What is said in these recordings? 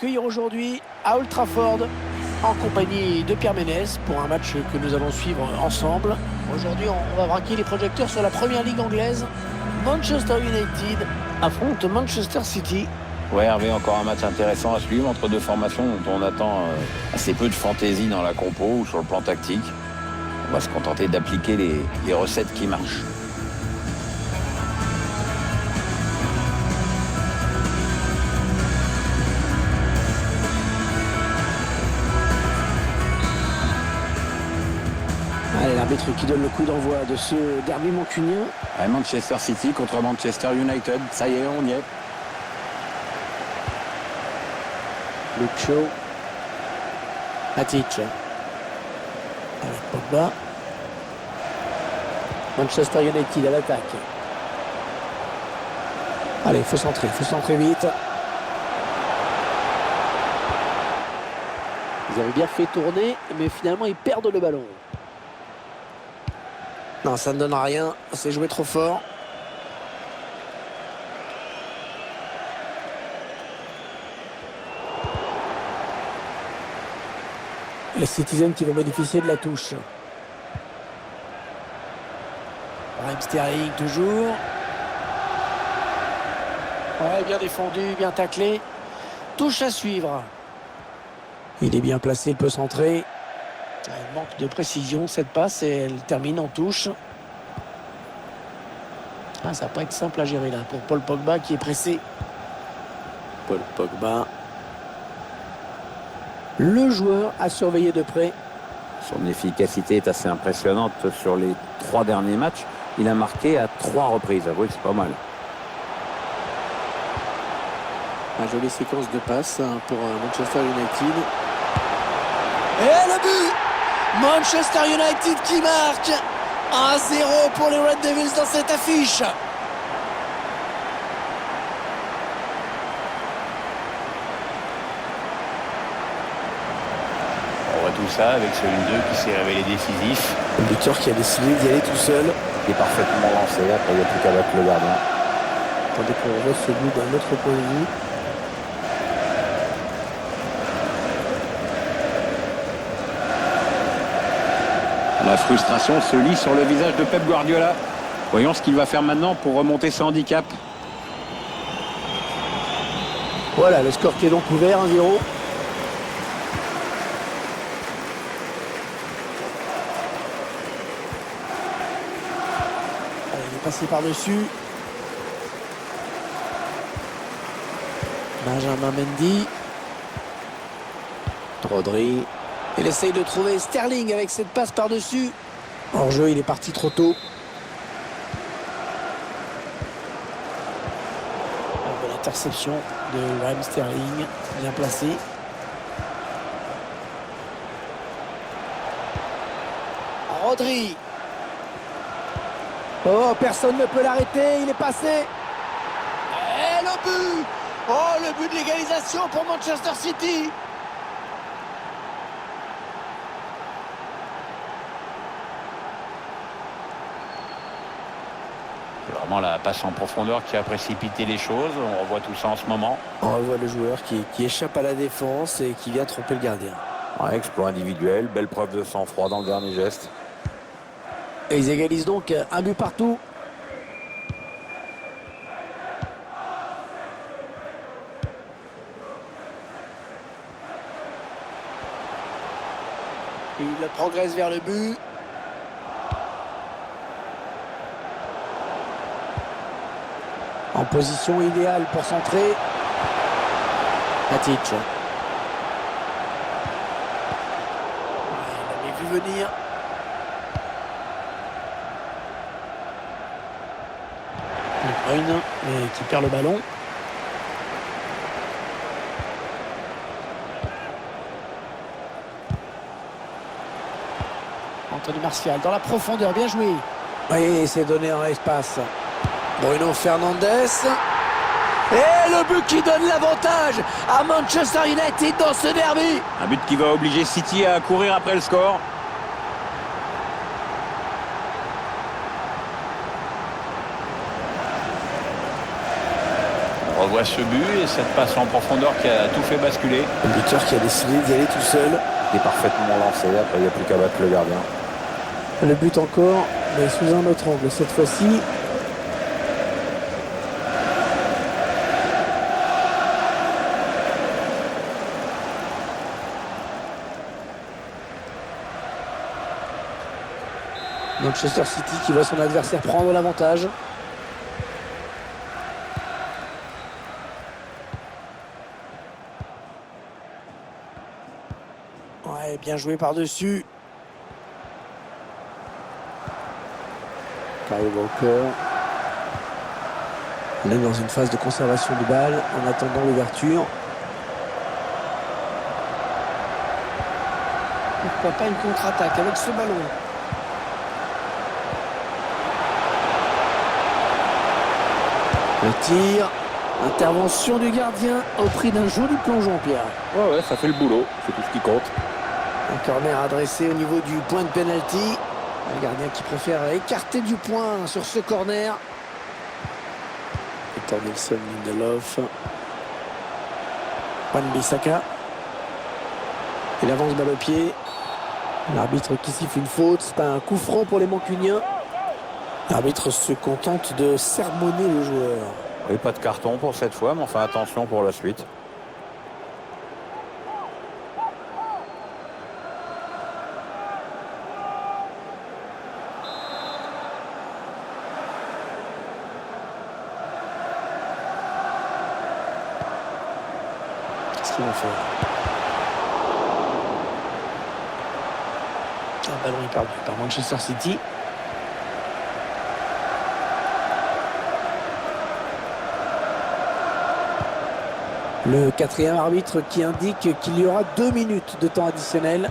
accueillir aujourd'hui à Old Trafford en compagnie de Pierre Ménès pour un match que nous allons suivre ensemble. Aujourd'hui, on va braquer les projecteurs sur la première ligue anglaise. Manchester United affronte Manchester City. Ouais, Hervé, encore un match intéressant à suivre entre deux formations dont on attend assez peu de fantaisie dans la compo ou sur le plan tactique. On va se contenter d'appliquer les recettes qui marchent. Allez, l'arbitre qui donne le coup d'envoi de ce derby mancunien. Ouais, Manchester City contre Manchester United, ça y est, on y est. Luke Shaw. Matic. Avec Pogba. Manchester United à l'attaque. Allez, il faut centrer vite. Ils avaient bien fait tourner, mais finalement ils perdent le ballon. Non, ça ne donne rien, c'est joué trop fort. Les Citizens qui vont bénéficier de la touche. Raheem Sterling toujours. Ouais, bien défendu, bien taclé. Touche à suivre. Il est bien placé, il peut centrer. Il manque de précision cette passe et elle termine en touche. Ah, ça va pas être simple à gérer là pour Paul Pogba qui est pressé. Paul Pogba. Le joueur à surveiller de près. Son efficacité est assez impressionnante sur les 3 derniers matchs. Il a marqué à 3 reprises. Avouez que c'est pas mal. Une jolie séquence de passes pour Manchester United. Et le but! Manchester United qui marque 1-0 pour les Red Devils dans cette affiche. On voit tout ça avec ce 1-2 qui s'est révélé décisif. Le buteur qui a décidé d'y aller tout seul. Il est parfaitement lancé. Après, il n'y a plus qu'à battre le gardien. Attendez qu'on voit ce but d'un autre point de vue. La frustration se lit sur le visage de Pep Guardiola. Voyons ce qu'il va faire maintenant pour remonter ce handicap. Voilà, le score qui est donc ouvert, 1-0. Allez, il est passé par-dessus. Benjamin Mendy. Rodri. Il essaye de trouver Sterling avec cette passe par-dessus. Hors jeu, il est parti trop tôt. L'interception de Raheem Sterling, bien placé. Rodri. Oh, personne ne peut l'arrêter, il est passé. Et le but! Oh, le but de l'égalisation pour Manchester City. Vraiment la passe en profondeur qui a précipité les choses. On revoit tout ça en ce moment. On revoit le joueur qui échappe à la défense et qui vient tromper le gardien. Ouais, exploit individuel, belle preuve de sang-froid dans le dernier geste. Et ils égalisent donc un but partout. Il progresse vers le but. En position idéale pour centrer. Matic. Il avait vu venir. De Bruyne qui perd le ballon. Anthony Martial dans la profondeur, bien joué. Oui, c'est donné en espace. Bruno Fernandes. Et le but qui donne l'avantage à Manchester United dans ce derby. Un but qui va obliger City à courir après le score. revoit ce but et cette passe en profondeur qui a tout fait basculer. Le buteur qui a décidé d'y aller tout seul. Il est parfaitement lancé, après il n'y a plus qu'à battre le gardien. Le but encore, mais sous un autre angle cette fois-ci. Manchester City qui voit son adversaire prendre l'avantage. Ouais, bien joué par-dessus. Kyle Walker. On est dans une phase de conservation de balle en attendant l'ouverture. Pourquoi pas une contre-attaque avec ce ballon? Le tir, intervention du gardien au prix d'un joli plongeon, Pierre. Ouais, ça fait le boulot, c'est tout ce qui compte. Un corner adressé au niveau du point de pénalty. Un gardien qui préfère écarter du point sur ce corner. Victor Nilsson, Lindelof. Wan-Bissaka. Il avance balle au pied. L'arbitre qui siffle une faute. C'est un coup franc pour les Mancuniens. L'arbitre se contente de sermonner le joueur. Et pas de carton pour cette fois, mais enfin attention pour la suite. Qu'est-ce qu'ils vont faire? Un ballon est perdu par Manchester City. Le quatrième arbitre qui indique qu'il y aura 2 minutes de temps additionnel.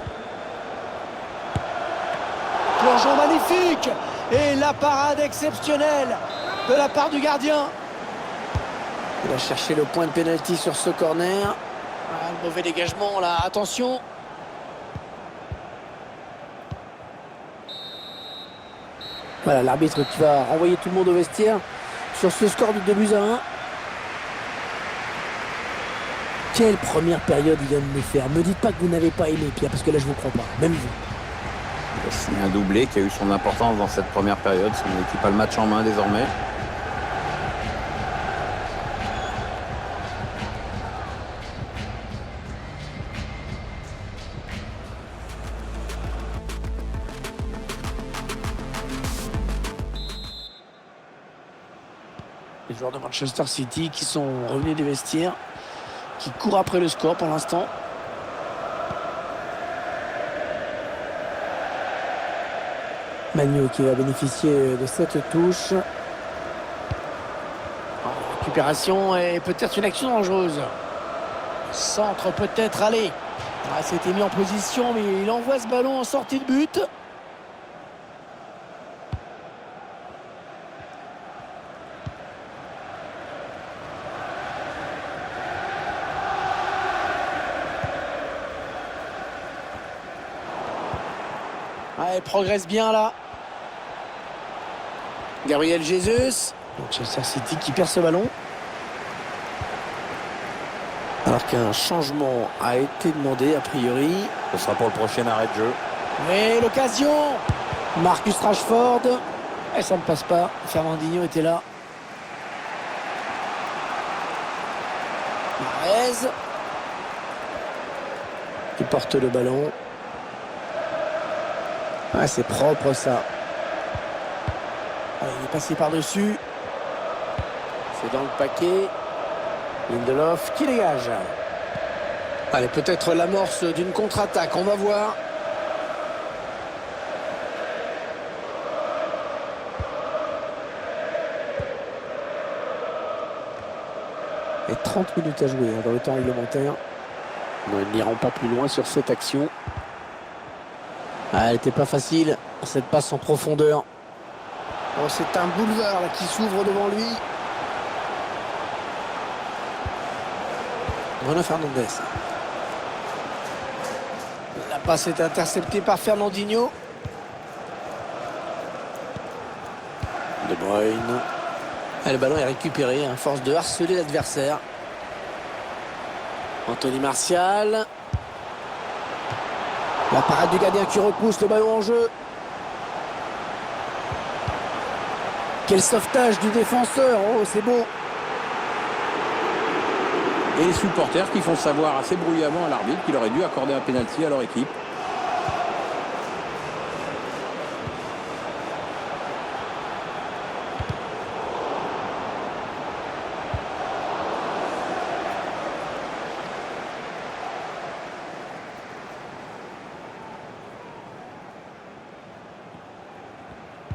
Plongeon magnifique et la parade exceptionnelle de la part du gardien. Il a cherché le point de pénalty sur ce corner. Ah, le mauvais dégagement là, attention. Voilà l'arbitre qui va renvoyer tout le monde au vestiaire sur ce score de 2-1. Quelle première période il vient de nous faire. Me dites pas que vous n'avez pas aimé, Pierre, parce que là je vous crois pas, même vous. C'est un doublé qui a eu son importance dans cette première période. Son équipe a le match en main désormais. Les joueurs de Manchester City qui sont revenus des vestiaires, qui courent après le score pour l'instant. Magno qui va bénéficier de cette touche. Récupération et peut-être une action dangereuse. Centre peut-être, allez. Ah, c'était mis en position, mais il envoie ce ballon en sortie de but. Ah, elle progresse bien là. Gabriel Jesus. Manchester City qui perd ce ballon. Alors qu'un changement a été demandé a priori. Ce sera pour le prochain arrêt de jeu. Mais l'occasion. Marcus Rashford. Et ça ne passe pas. Fernandinho était là. Mahrez. Qui porte le ballon. Ah, c'est propre ça. Ah, il est passé par-dessus. C'est dans le paquet. Lindelof qui dégage. Allez, peut-être l'amorce d'une contre-attaque. On va voir. Et 30 minutes à jouer dans le temps réglementaire. Nous n'irons pas plus loin sur cette action. Ah, elle n'était pas facile, cette passe en profondeur. Oh, c'est un boulevard là, qui s'ouvre devant lui. Bruno Fernandes. La passe est interceptée par Fernandinho. De Bruyne. Le ballon est récupéré, à force de harceler l'adversaire. Anthony Martial. La parade du gardien qui repousse le ballon en jeu. Quel sauvetage du défenseur. Oh, c'est beau. Et les supporters qui font savoir assez bruyamment à l'arbitre qu'il aurait dû accorder un pénalty à leur équipe.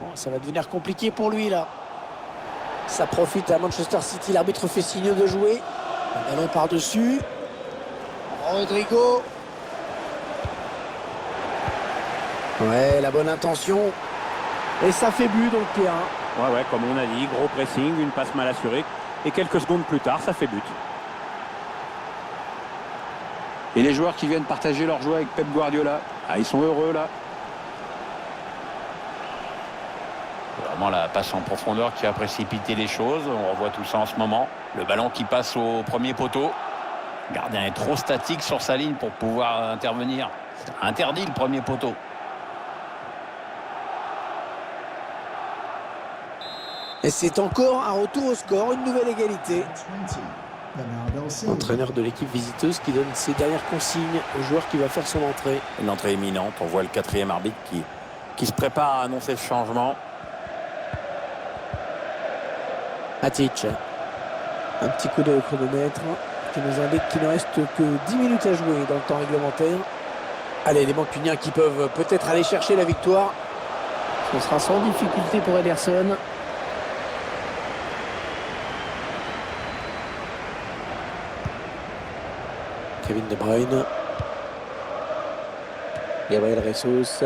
Bon, ça va devenir compliqué pour lui là. Ça profite à Manchester City. L'arbitre fait signe de jouer. Le ballon par-dessus. Rodrigo. Ouais, la bonne intention. Et ça fait but dans le terrain. Ouais, comme on a dit, gros pressing, une passe mal assurée. Et quelques secondes plus tard, ça fait but. Et les joueurs qui viennent partager leur joie avec Pep Guardiola, ils sont heureux là. Vraiment la passe en profondeur qui a précipité les choses. On revoit tout ça en ce moment. Le ballon qui passe au premier poteau. Le gardien est trop statique sur sa ligne pour pouvoir intervenir. C'est interdit le premier poteau. Et c'est encore un retour au score, une nouvelle égalité. L'entraîneur de l'équipe visiteuse qui donne ses dernières consignes au joueur qui va faire son entrée. Une entrée imminente. On voit le quatrième arbitre qui se prépare à annoncer le changement. Matic. Un petit coup de chronomètre qui nous indique qu'il ne reste que 10 minutes à jouer dans le temps réglementaire. Allez, les Mancuniens qui peuvent peut-être aller chercher la victoire. Ce sera sans difficulté pour Ederson. Kevin De Bruyne. Gabriel Jesus.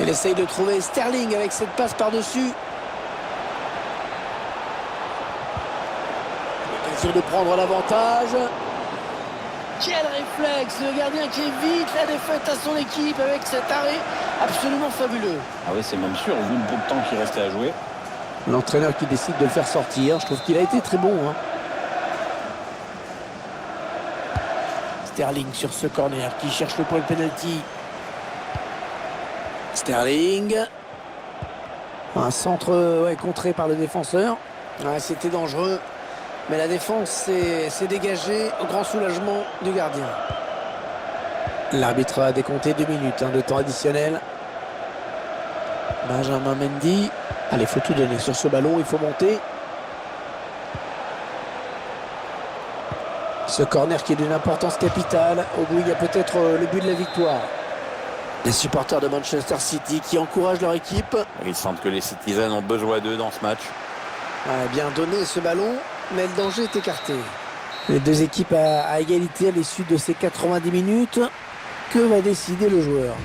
Il essaye de trouver Sterling avec cette passe par-dessus. L'occasion de prendre l'avantage. Quel réflexe! Le gardien qui évite la défaite à son équipe avec cet arrêt absolument fabuleux. Ah oui, c'est même sûr, vu le bout de temps qui restait à jouer. L'entraîneur qui décide de le faire sortir. Je trouve qu'il a été très bon. Sterling sur ce corner qui cherche le point de pénalty. Sterling. Un centre contré par le défenseur. C'était dangereux. Mais la défense s'est dégagée au grand soulagement du gardien. L'arbitre a décompté 2 minutes de temps additionnel. Benjamin Mendy. Allez, il faut tout donner sur ce ballon. Il faut monter. Ce corner qui est d'une importance capitale. Au bout, il y a peut-être le but de la victoire. Les supporters de Manchester City qui encouragent leur équipe. Ils sentent que les Citizens ont besoin d'eux dans ce match. Bien donné ce ballon, mais le danger est écarté. Les deux équipes à égalité à l'issue de ces 90 minutes. Que va décider le joueur ?